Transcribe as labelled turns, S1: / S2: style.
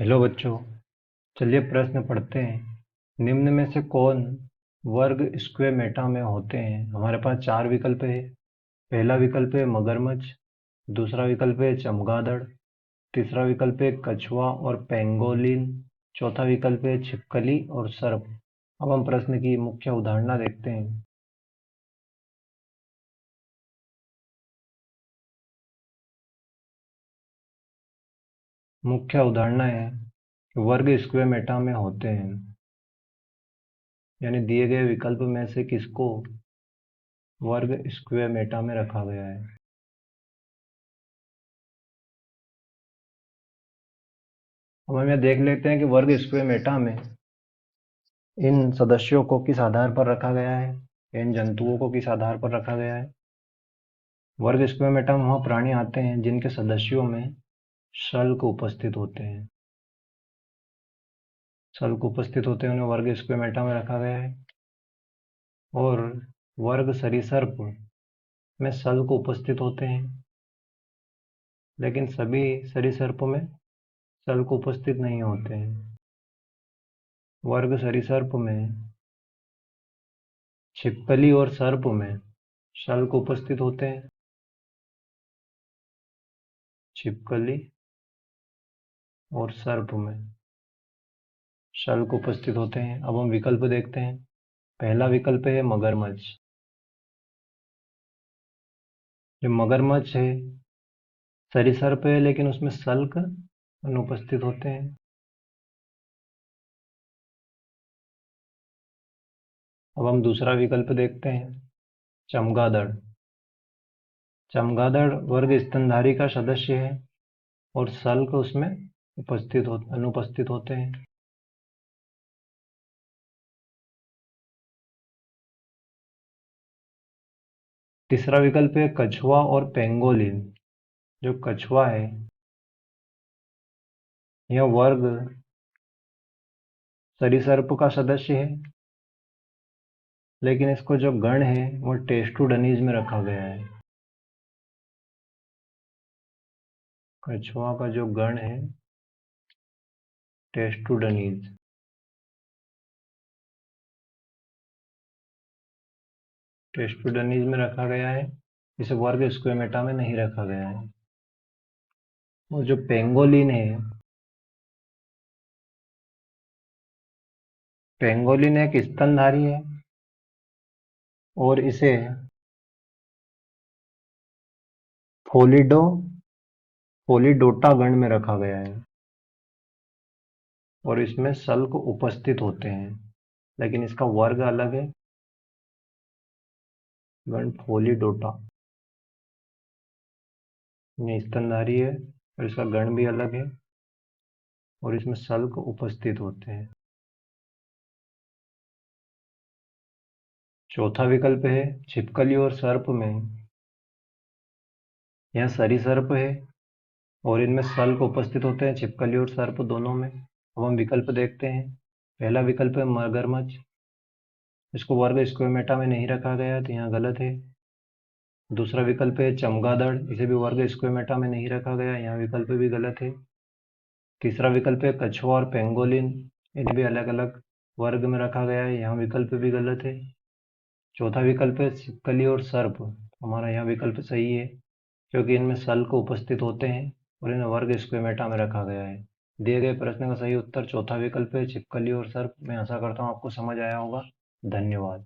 S1: Hello बच्चों, चलिए प्रश्न पढ़ते हैं। निम्न में से कौन वर्ग स्क्वायर मेटा में होते हैं? हमारे पास चार विकल्प है। पहला विकल्प है मगरमच्छ, दूसरा विकल्प है चमगादड़, तीसरा विकल्प है कछुआ और पेंगोलिन, चौथा विकल्प है छिपकली और सर्प। अब हम प्रश्न की मुख्य उदाहरणा देखते हैं। मुख्य उदाहरणा है कि वर्ग स्क्वायर मेटा में होते हैं, यानी दिए गए विकल्प में से किसको वर्ग स्क्वायर मेटा में रखा गया है। अब हम यह देख लेते हैं कि वर्ग स्क्वायर मेटा में इन सदस्यों को किस आधार पर रखा गया है, इन जंतुओं को किस आधार पर रखा गया है। वर्ग स्क्वायर मेटा में वह प्राणी आते हैं जिनके सदस्यों में शल्क उपस्थित होते हैं। शल्क उपस्थित होते हैं, उन्हें वर्ग स्क्वायर मेटा में रखा गया है। और वर्ग सरीसृप में शल्क उपस्थित होते हैं, लेकिन सभी सरीसृपों में शल्क उपस्थित नहीं होते हैं। वर्ग सरीसृप में छिपकली और सर्प में शल्क उपस्थित होते हैं। छिपकली और सर्प में शल्क उपस्थित होते हैं। अब हम विकल्प देखते हैं। पहला विकल्प है मगरमच्छ। जो मगरमच्छ है सरीसृप है, लेकिन उसमें शल्क अनुपस्थित होते हैं। अब हम दूसरा विकल्प देखते हैं, चमगादड़। चमगादड़ वर्ग स्तनधारी का सदस्य है और शल्क उसमें अनुपस्थित होते हैं। तीसरा विकल्प है कछुआ और पेंगोलिन। जो कछुआ है यह वर्ग सरीसृप का सदस्य है, लेकिन इसको जो गण है वो टेस्टुडनीज में रखा गया है। कछुआ का जो गण है टेस्टुडनीज। टेस्टुडनीज में रखा गया है, इसे वर्ग स्क्वायर मेटा में नहीं रखा गया है। और जो पेंगोलिन है, पेंगोलिन एक स्तनधारी है और इसे फोलिडोटा गण में रखा गया है और इसमें शल्क उपस्थित होते हैं, लेकिन इसका वर्ग अलग है, गण फोलिडोटा। ये स्तनधारी है और इसका गण भी अलग है और इसमें शल्क उपस्थित होते हैं। चौथा विकल्प है छिपकली और सर्प में। यह सरीसृप है और इनमें शल्क उपस्थित होते हैं, छिपकली और सर्प दोनों में। अब हम विकल्प देखते हैं। पहला विकल्प है मगरमच्छ। इसको वर्ग स्क्वायर मेटा में नहीं रखा गया, तो यहाँ गलत है। दूसरा विकल्प है चमगादड़। इसे भी वर्ग स्क्वायर मेटा में नहीं रखा गया, यहाँ विकल्प भी गलत है। तीसरा विकल्प है कछुआ और पेंगोलिन। इन्हें भी अलग अलग वर्ग में रखा गया है, यहाँ विकल्प भी गलत है। चौथा विकल्प है छिपकली और सर्प। हमारा यहाँ विकल्प सही है, क्योंकि इनमें शल्क उपस्थित होते हैं और इन्हें वर्ग स्क्वायर मेटा में रखा गया है। दिए गए प्रश्न का सही उत्तर चौथा विकल्प है, छिपकली और सर्प। मैं आशा करता हूँ आपको समझ आया होगा। धन्यवाद।